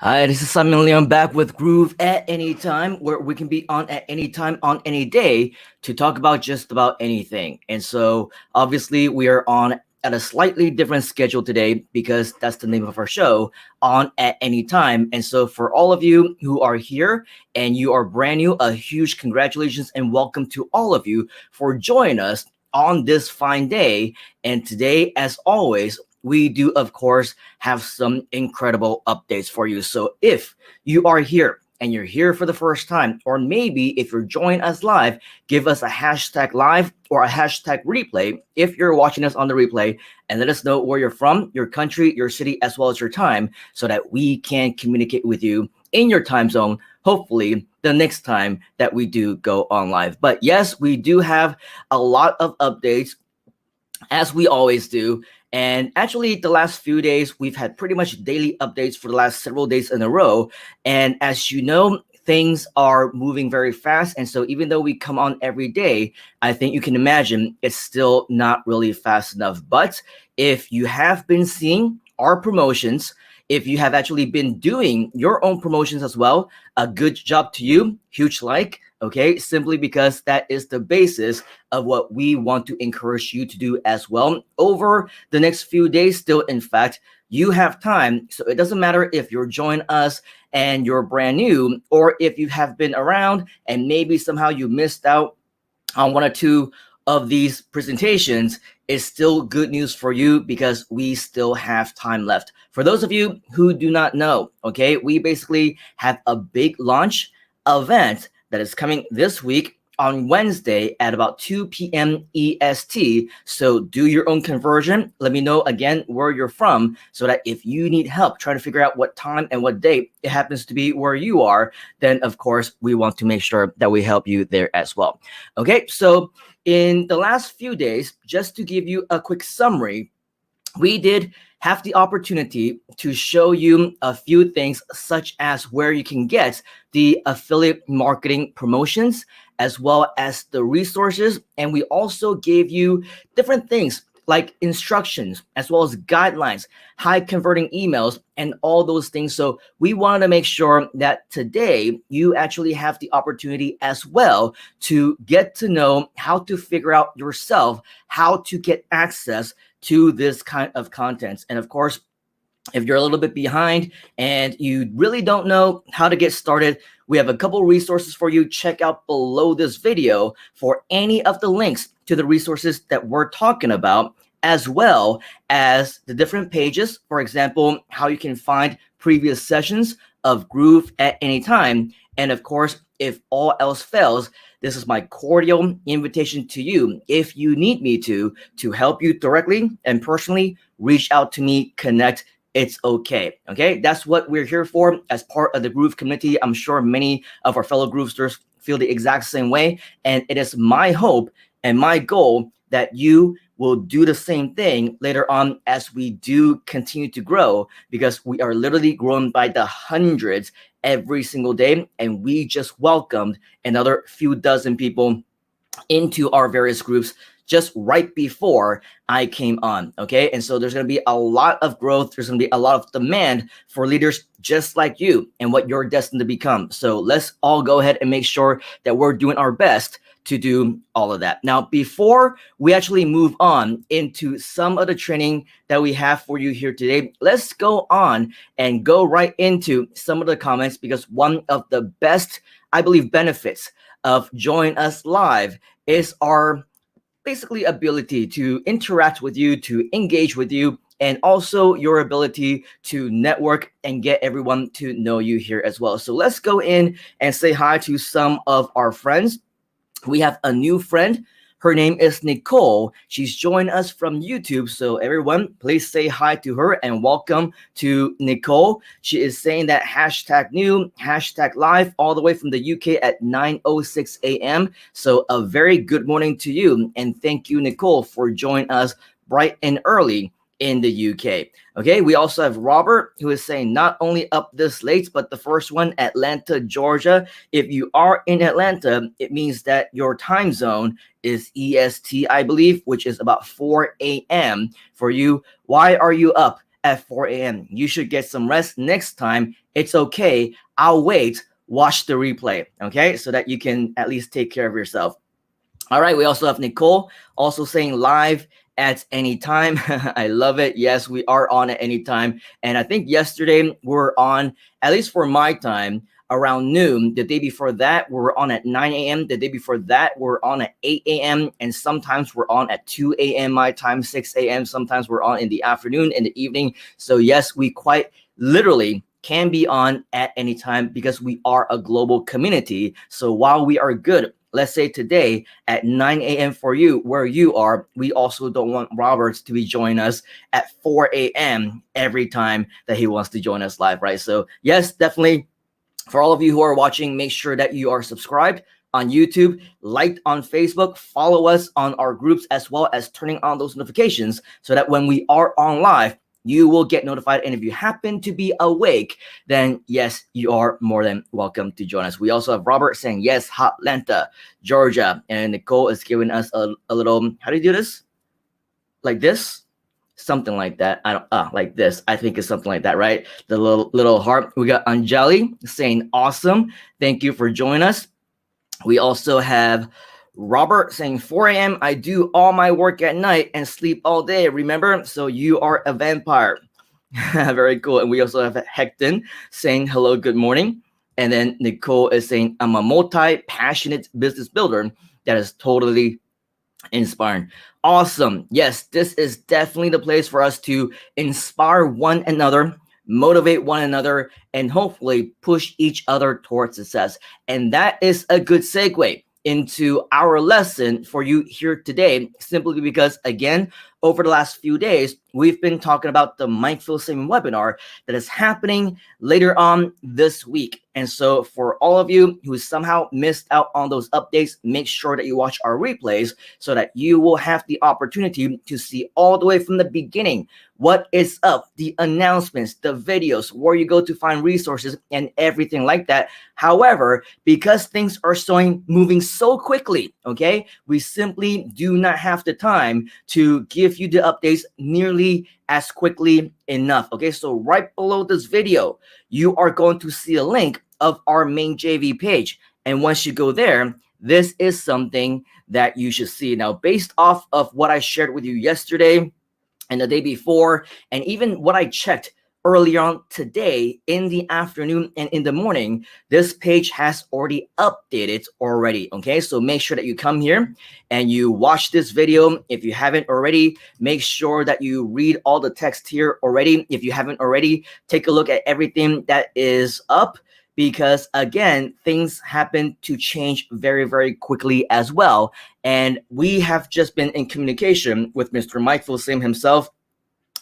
Hi, this is Simon Leung back with Groove at Any Time, where we can be on at any time on any day to talk about just about anything. And so, obviously, we are on at a slightly different schedule today because that's the name of our show, On at Any Time. And so, for all of you who are here and you are brand new, a huge congratulations and welcome to all of you for joining us on this fine day. And today, as always, we do, of course, have some incredible updates for you. So if you are here and you're here for the first time, or maybe if you're joining us live, give us a hashtag live or a hashtag replay if you're watching us on the replay, and let us know where you're from, your country, your city, as well as your time, so that we can communicate with you in your time zone, hopefully the next time that we do go on live. But yes, we do have a lot of updates, as we always do. And actually, the last few days, we've had pretty much daily updates for the last several days in a row. And as you know, things are moving very fast. And so even though we come on every day, I think you can imagine it's still not really fast enough. But if you have been seeing our promotions, if you have actually been doing your own promotions as well, a good job to you, huge like, okay? Simply because that is the basis of what we want to encourage you to do as well over the next few days. Still, in fact, you have time. So it doesn't matter if you're joining us and you're brand new, or if you have been around and maybe somehow you missed out on one or two of these presentations, is still good news for you because we still have time left. For those of you who do not know, okay, we basically have a big launch event that is coming this week on Wednesday at about 2 p.m. EST. So do your own conversion. Let me know again where you're from, so that if you need help trying to figure out what time and what date it happens to be where you are, then of course we want to make sure that we help you there as well. Okay, so in the last few days, just to give you a quick summary, we did have the opportunity to show you a few things, such as where you can get the affiliate marketing promotions, as well as the resources. And we also gave you different things like instructions, as well as guidelines, high converting emails, and all those things. So we wanted to make sure that today you actually have the opportunity as well to get to know how to figure out yourself, how to get access to this kind of content. And of course, if you're a little bit behind and you really don't know how to get started, we have a couple resources for you. Check out below this video for any of the links to the resources that we're talking about, as well as the different pages. For example, how you can find previous sessions of Groove at any time. And of course, if all else fails, this is my cordial invitation to you. If you need me to help you directly and personally, reach out to me, connect. It's okay. Okay, that's what we're here for as part of the Groove community. I'm sure many of our fellow Groovesters feel the exact same way. And it is my hope and my goal that you will do the same thing later on as we do continue to grow, because we are literally growing by the hundreds every single day. And we just welcomed another few dozen people into our various groups just right before I came on, okay? And so there's going to be a lot of growth. There's going to be a lot of demand for leaders just like you and what you're destined to become. So let's all go ahead and make sure that we're doing our best to do all of that. Now, before we actually move on into some of the training that we have for you here today, let's go on and go right into some of the comments, because one of the best, I believe, benefits of joining us live is our basically ability to interact with you, to engage with you, and also your ability to network and get everyone to know you here as well. So let's go in and say hi to some of our friends. We have a new friend. Her name is Nicole. She's joined us from YouTube. So everyone, please say hi to her and welcome to Nicole. She is saying that hashtag new, hashtag live, all the way from the UK at 9:06 a.m. So a very good morning to you. And thank you, Nicole, for joining us bright and early in the UK. Okay, we also have Robert, who is saying not only up this late, but the first one, Atlanta, Georgia. If you are in Atlanta, it means that your time zone is EST, I believe, which is about 4 a.m. for you. Why are you up at 4 a.m. You should get some rest next time. It's okay. I'll wait. Watch the replay, okay? So that you can at least take care of yourself. All right, we also have Nicole also saying live at any time. I love it. Yes, we are on at any time. And I think yesterday we were on, at least for my time, around noon. The day before that, we were on at 9 a.m. The day before that, we're on at 8 a.m. And sometimes we're on at 2 a.m. my time, 6 a.m. Sometimes we're on in the afternoon, in the evening. So yes, we quite literally can be on at any time because we are a global community. So while we are good, let's say today at 9 a.m. for you, where you are, we also don't want Roberts to be joining us at 4 a.m. every time that he wants to join us live, right? So yes, definitely for all of you who are watching, make sure that you are subscribed on YouTube, liked on Facebook, follow us on our groups, as well as turning on those notifications so that when we are on live, you will get notified. And if you happen to be awake, then yes, you are more than welcome to join us. We also have Robert saying, yes, Atlanta, Georgia. And Nicole is giving us a little, how do you do this? Like this? Something like that. I don't, like this. I think it's something like that, right? The little heart. We got Anjali saying, awesome. Thank you for joining us. We also have Robert saying 4 a.m. I do all my work at night and sleep all day. Remember? So you are a vampire. Very cool. And we also have Hecton saying hello, good morning. And then Nicole is saying I'm a multi-passionate business builder. That is totally inspiring. Awesome. Yes, this is definitely the place for us to inspire one another, motivate one another, and hopefully push each other towards success. And that is a good segue into our lesson for you here today, simply because, again, over the last few days, we've been talking about the Mindful Saving webinar that is happening later on this week. And so for all of you who somehow missed out on those updates, make sure that you watch our replays so that you will have the opportunity to see all the way from the beginning what is up, the announcements, the videos, where you go to find resources and everything like that. However, because things are moving so quickly, okay, we simply do not have the time to give you the updates nearly as quickly enough. Okay, so right below this video, you are going to see a link of our main JV page. And once you go there, this is something that you should see. Now, based off of what I shared with you yesterday and the day before, and even what I checked earlier on today in the afternoon and in the morning, this page has already updated already. Okay, so make sure that you come here and you watch this video. If you haven't already, make sure that you read all the text here already. If you haven't already, take a look at everything that is up, because again, things happen to change very, very quickly as well. And we have just been in communication with Mr. Mindful Sim himself,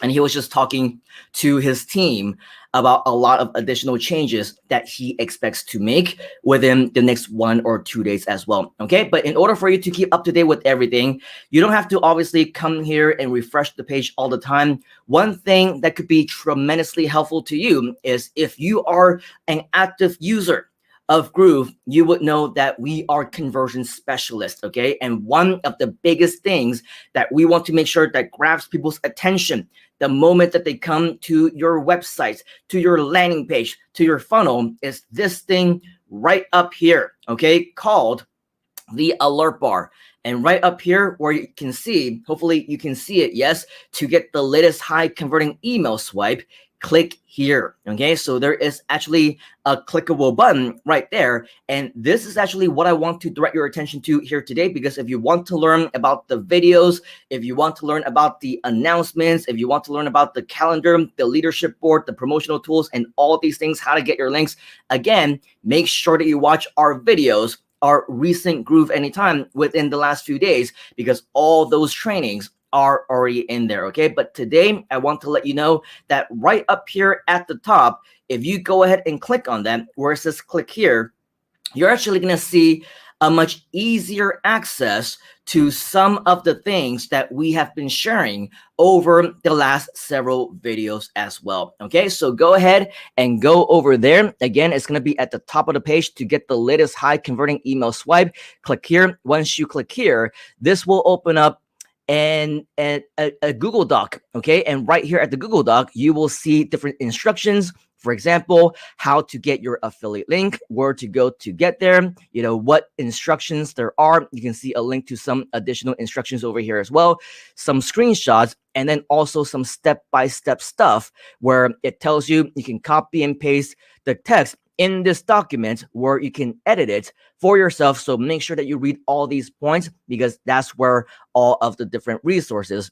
and he was just talking to his team about a lot of additional changes that he expects to make within the next 1 or 2 days as well. Okay, but in order for you to keep up to date with everything, you don't have to obviously come here and refresh the page all the time. One thing that could be tremendously helpful to you is if you are an active user of Groove, you would know that we are conversion specialists, okay? And one of the biggest things that we want to make sure that grabs people's attention the moment that they come to your website, to your landing page, to your funnel, is this thing right up here, okay? Called the alert bar. And right up here where you can see, hopefully you can see it, yes, to get the latest high converting email swipe, click here. Okay, so there is actually a clickable button right there. And this is actually what I want to direct your attention to here today, because if you want to learn about the videos, if you want to learn about the announcements, if you want to learn about the calendar, the leadership board, the promotional tools, and all these things, how to get your links, again, make sure that you watch our videos, our recent Groove Anytime within the last few days, because all those trainings are already in there, okay? But today, I want to let you know that right up here at the top, if you go ahead and click on that, where it says click here, you're actually gonna see a much easier access to some of the things that we have been sharing over the last several videos as well, okay? So go ahead and go over there. Again, it's gonna be at the top of the page to get the latest high converting email swipe. Click here. Once you click here, this will open up and a Google Doc. Okay, and right here at the Google Doc, you will see different instructions. For example, how to get your affiliate link, where to go to get there, what instructions there are. You can see a link to some additional instructions over here as well, some screenshots, and then also some step-by-step stuff where it tells you can copy and paste the text in this document where you can edit it for yourself. So make sure that you read all these points, because that's where all of the different resources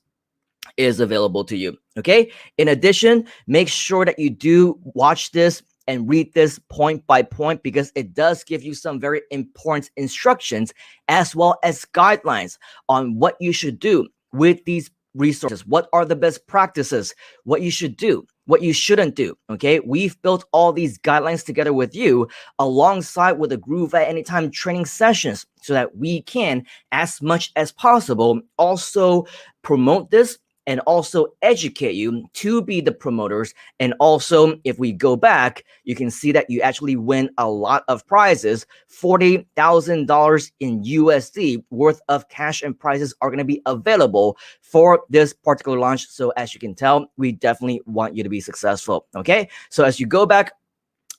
is available to you. Okay. In addition, make sure that you do watch this and read this point by point, because it does give you some very important instructions as well as guidelines on what you should do with these resources. What are the best practices? What you should do, what you shouldn't do. Okay. We've built all these guidelines together with you alongside with the Groove at Anytime training sessions, so that we can, as much as possible, also promote this and also educate you to be the promoters. And also, if we go back, you can see that you actually win a lot of prizes. $40,000 in USD worth of cash and prizes are going to be available for this particular launch. So as you can tell, we definitely want you to be successful. Okay, so as you go back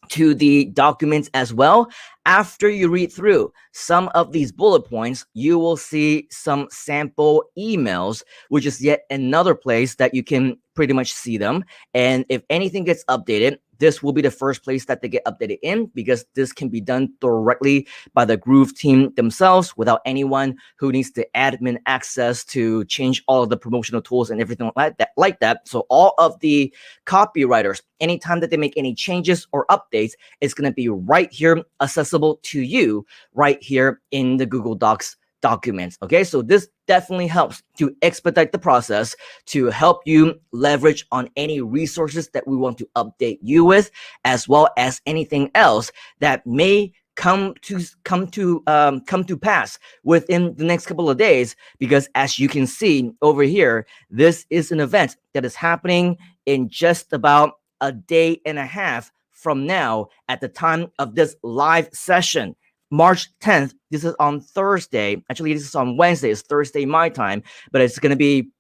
to the documents as well, after you read through some of these bullet points, you will see some sample emails, which is yet another place that you can pretty much see them. And if anything gets updated, this will be the first place that they get updated in, because this can be done directly by the Groove team themselves without anyone who needs the admin access to change all of the promotional tools and everything like that. So all of the copywriters, anytime that they make any changes or updates, it's going to be right here accessible to you right here in the Google Docs documents. Okay, so this definitely helps to expedite the process, to help you leverage on any resources that we want to update you with, as well as anything else that may come to pass within the next couple of days. Because as you can see over here, this is an event that is happening in just about a day and a half from now at the time of this live session. March 10th, this is on Thursday. Actually, this is on Wednesday. It's Thursday my time, but it's going to be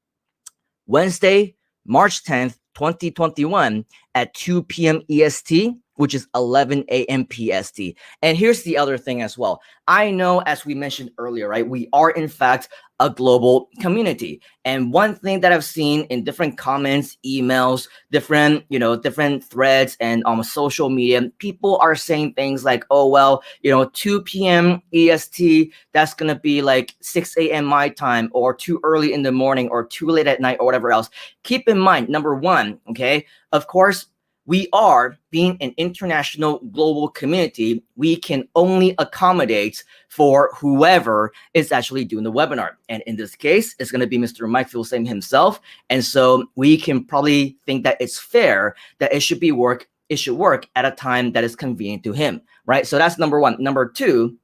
Wednesday, March 10th, 2021 at 2 p.m. EST, which is 11 a.m. PST. And here's the other thing as well. I know, as we mentioned earlier, right, we are in fact a global community. And one thing that I've seen in different comments, emails, different threads, and on social media, people are saying things like, oh, well, 2 p.m. EST, that's going to be like 6 a.m. my time, or too early in the morning, or too late at night, or whatever else. Keep in mind, number one, okay, of course, we are being an international global community. We can only accommodate for whoever is actually doing the webinar. And in this case, it's going to be Mr. Mike Filsame himself. And so we can probably think that it's fair that it should work at a time that is convenient to him, right? So that's number one. Number two,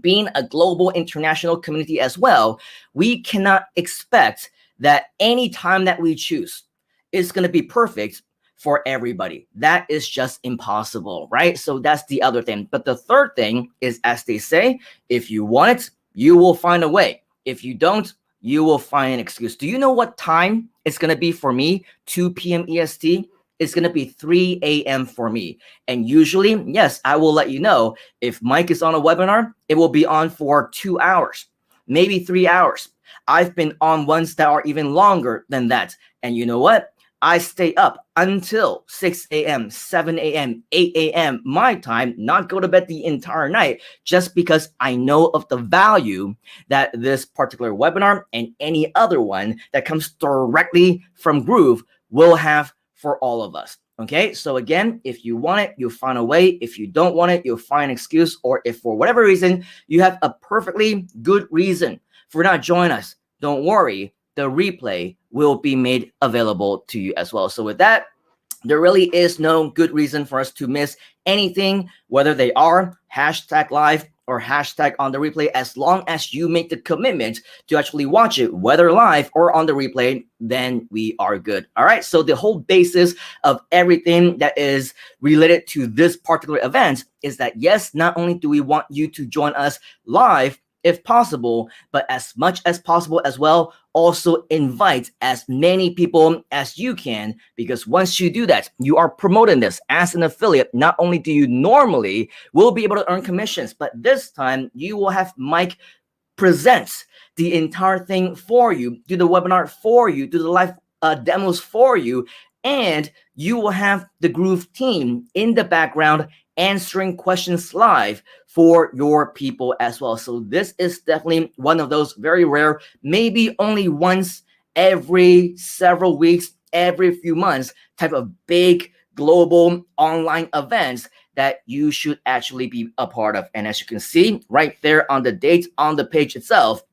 being a global international community as well, we cannot expect that any time that we choose is going to be perfect for everybody. That is just impossible, right? So that's the other thing. But the third thing is, as they say, if you want it, you will find a way. If you don't, you will find an excuse. Do you know what time it's going to be for me? 2 p.m. EST? It's going to be 3 a.m. for me. And usually, yes, I will let you know if Mike is on a webinar, it will be on for 2 hours, maybe 3 hours. I've been on ones that are even longer than that. And you know what? I stay up until 6 a.m., 7 a.m., 8 a.m. my time, not go to bed the entire night, just because I know of the value that this particular webinar and any other one that comes directly from Groove will have for all of us. Okay, so again, if you want it, you'll find a way. If you don't want it, you'll find an excuse. Or if for whatever reason you have a perfectly good reason for not joining us, don't worry. The replay will be made available to you as well. So with that, there really is no good reason for us to miss anything, whether they are hashtag live or hashtag on the replay. As long as you make the commitment to actually watch it, whether live or on the replay, then we are good. All right. So the whole basis of everything that is related to this particular event is that, yes, not only do we want you to join us live, if possible, but as much as possible as well also invite as many people as you can, because once you do that, you are promoting this as an affiliate. Not only do you normally will be able to earn commissions, but this time you will have Mike presents the entire thing for you, do the webinar for you, do the live demos for you, and you will have the Groove team in the background answering questions live for your people as well. So this is definitely one of those very rare, maybe only once every several weeks, every few months type of big global online events that you should actually be a part of. And as you can see right there on the date on the page itself,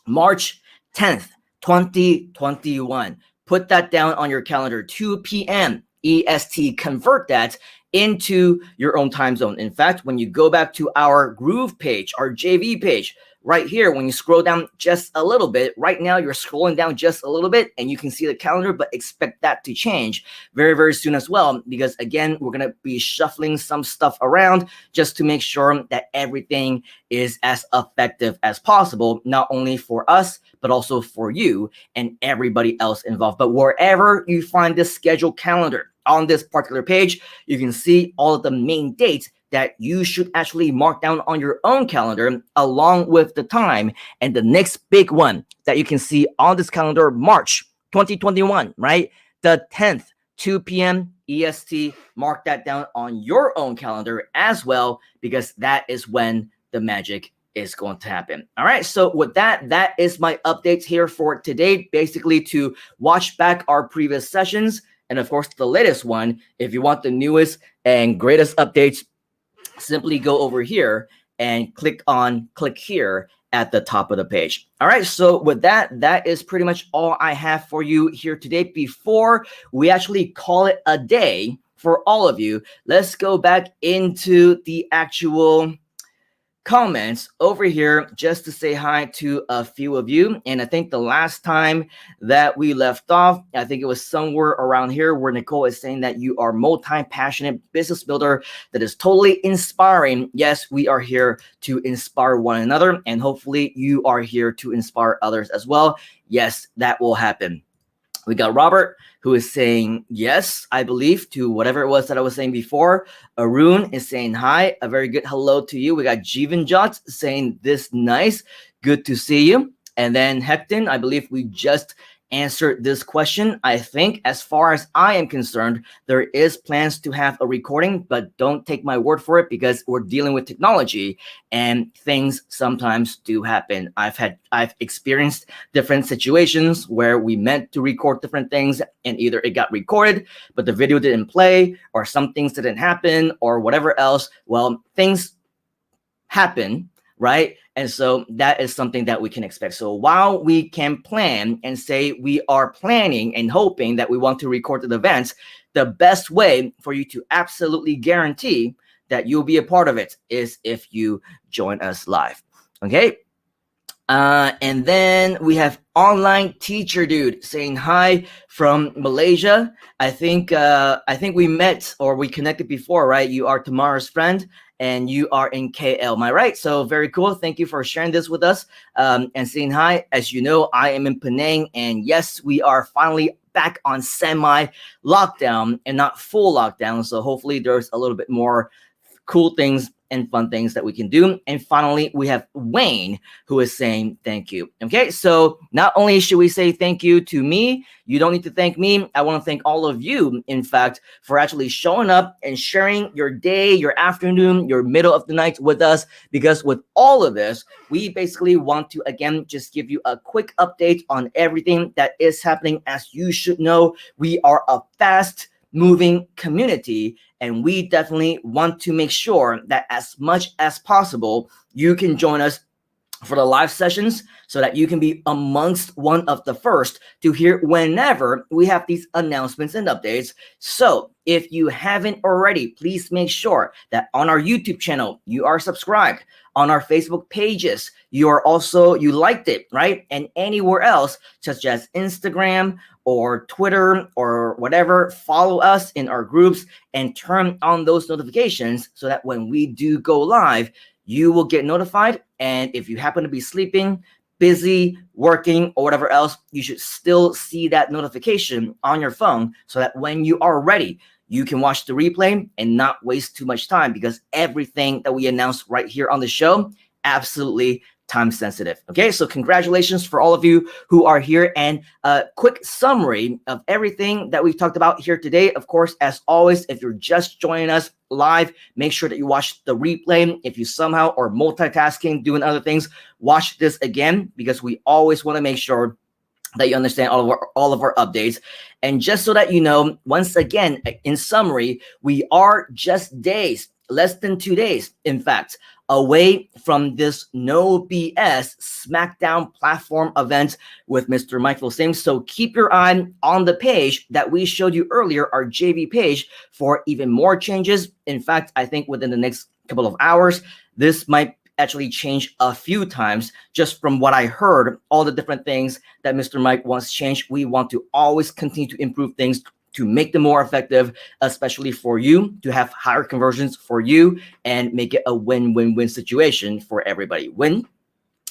March 10th, 2021. Put that down on your calendar, 2 p.m. EST. Convert that into your own time zone. In fact, when you go back to our Groove page, our JV page, right here, when you scroll down just a little bit, right now you're scrolling down just a little bit and you can see the calendar, but expect that to change very, very soon as well, because again, we're going to be shuffling some stuff around just to make sure that everything is as effective as possible, not only for us, but also for you and everybody else involved. But wherever you find this scheduled calendar on this particular page, you can see all of the main dates that you should actually mark down on your own calendar along with the time. And the next big one that you can see on this calendar, March 2021, right? The 10th, 2 p.m. EST. Mark that down on your own calendar as well, because that is when the magic is going to happen. All right. So with that, that is my updates here for today, basically to watch back our previous sessions. And of course, the latest one, if you want the newest and greatest updates, simply go over here and click here at the top of the page. All right. So with that, that is pretty much all I have for you here today. Before we actually call it a day for all of you, let's go back into the actual comments over here just to say hi to a few of you. And I think the last time that we left off, I think it was somewhere around here where Nicole is saying that you are multi-passionate business builder that is totally inspiring. Yes, we are here to inspire one another, and hopefully you are here to inspire others as well. Yes, that will happen. We got Robert, who is saying yes, I believe, to whatever it was that I was saying before. Arun is saying hi. A very good hello to you. We got Jivanjot saying this nice. Good to see you. And then Hecton, I believe we just answered this question. I think as far as I am concerned, there is plans to have a recording, but don't take my word for it because we're dealing with technology and things sometimes do happen. I've experienced different situations where we meant to record different things and either it got recorded, but the video didn't play, or some things didn't happen, or whatever else. Well, things happen, right? And so that is something that we can expect. So while we can plan and say we are planning and hoping that we want to record the events, the best way for you to absolutely guarantee that you'll be a part of it is if you join us live. Okay. And then we have Online Teacher Dude saying hi from Malaysia. I think we met or we connected before, right? You are Tamara's friend and you are in KL. Am I right? So very cool. Thank you for sharing this with us and saying hi. As you know, I am in Penang, and yes, we are finally back on semi-lockdown and not full lockdown. So hopefully there's a little bit more cool things and fun things that we can do. And finally, we have Wayne, who is saying thank you. Okay, so not only should we say thank you to me, you don't need to thank me. I want to thank all of you, in fact, for actually showing up and sharing your day, your afternoon, your middle of the night with us, because with all of this, we basically want to, again, just give you a quick update on everything that is happening. As you should know, we are a fast moving community, and we definitely want to make sure that as much as possible you can join us for the live sessions so that you can be amongst one of the first to hear whenever we have these announcements and updates. So if you haven't already, please make sure that on our YouTube channel you are subscribed, on our Facebook pages you liked it, right? And anywhere else such as Instagram or Twitter or whatever, follow us in our groups and turn on those notifications so that when we do go live, you will get notified. And if you happen to be sleeping, busy working or whatever else, you should still see that notification on your phone so that when you are ready, you can watch the replay and not waste too much time, because everything that we announce right here on the show, absolutely time sensitive. Okay, so congratulations for all of you who are here, and a quick summary of everything that we've talked about here today. Of course, as always, if you're just joining us live, make sure that you watch the replay. If you somehow are multitasking, doing other things, watch this again, because we always want to make sure that you understand all of our updates. And just so that you know, once again, in summary, we are just days, less than 2 days, in fact, away from this No BS SmackDown platform event with Mr. Michael Sims. So keep your eye on the page that we showed you earlier, our JV page, for even more changes. In fact, I think within the next couple of hours, this might actually change a few times. Just from what I heard, all the different things that Mr. Mike wants changed, we want to always continue to improve things to make them more effective, especially for you, to have higher conversions for you and make it a win-win-win situation for everybody. Win.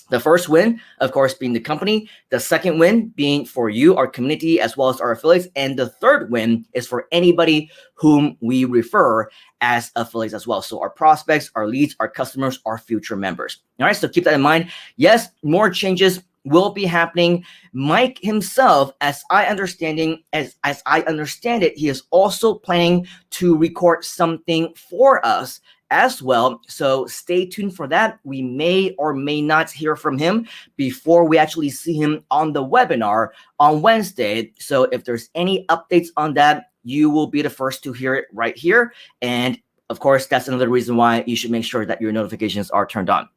The first win, of course, being the company. The second win being for you, our community, as well as our affiliates. And the third win is for anybody whom we refer as affiliates as well. So our prospects, our leads, our customers, our future members. All right, so keep that in mind. Yes, more changes will be happening. Mike himself, as I understand it, he is also planning to record something for us as well. So stay tuned for that. We may or may not hear from him before we actually see him on the webinar on Wednesday. So if there's any updates on that, you will be the first to hear it right here. And of course, that's another reason why you should make sure that your notifications are turned on.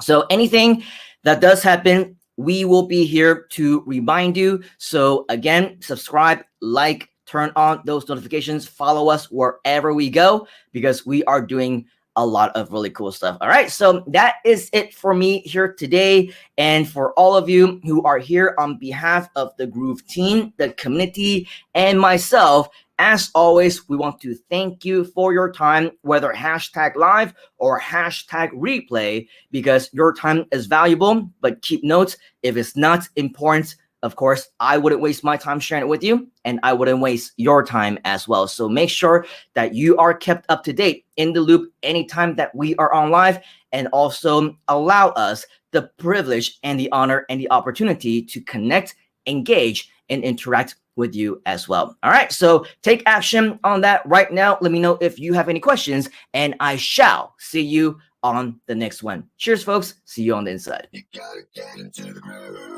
So anything that does happen, we will be here to remind you. So again, subscribe, like, turn on those notifications, follow us wherever we go, because we are doing a lot of really cool stuff. All right, so that is it for me here today. And for all of you who are here on behalf of the Groove team, the community, and myself, as always, we want to thank you for your time, whether hashtag live or hashtag replay, because your time is valuable. But keep notes, if it's not important, of course, I wouldn't waste my time sharing it with you, and I wouldn't waste your time as well. So make sure that you are kept up to date, in the loop, anytime that we are on live, and also allow us the privilege and the honor and the opportunity to connect, engage, and interact with you as well. All right, so take action on that right now. Let me know if you have any questions, and I shall see you on the next one. Cheers, folks. See you on the inside. You gotta get into the groove.